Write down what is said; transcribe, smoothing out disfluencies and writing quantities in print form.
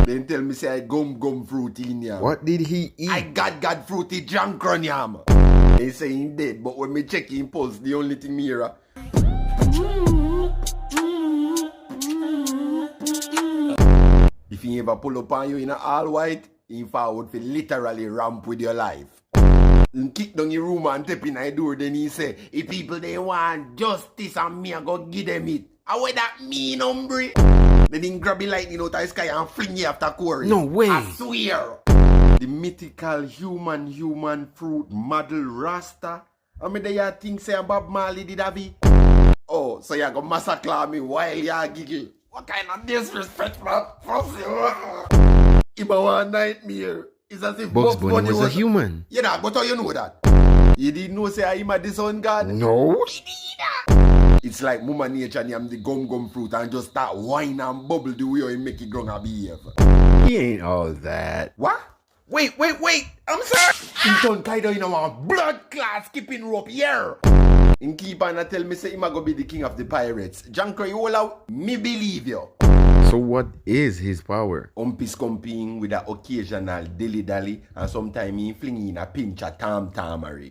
Then tell me say I gum fruity in yam. What did he eat? I got fruity junk run yam. They say he dead, but when me check him pulse, the only thing me hear. If he ever pull up on you in a all white, he forward for literally ramp with your life. And kick down your room and tap in the door, then he say, if people they want justice and me I go give them it. How would that mean, hombre? Then he grab the lightning out of the sky and fling you after quarry. No way. I swear. The mythical human fruit model Rasta. I mean, they think say Bob Marley did have it. Oh, so you go massacre me while you giggle. What kind of disrespect, man? If I want nightmare, it's as if Bugs Bunny was a human. Yeah, but how you know that? You didn't know say I'm a disown God? No. It's like Mama Nature and I'm the gum fruit and just start whine and bubble the way you make it grow and behave. He ain't all that. What? Wait, I'm sorry. He done tied down in a blood class skipping rope here. In keep on and tell me say him a go be the king of the pirates. Jankra, you all out? Me believe you. So what is his power? Scumping with an occasional dilly-dally and sometimes he fling in a pinch of tam-tamery.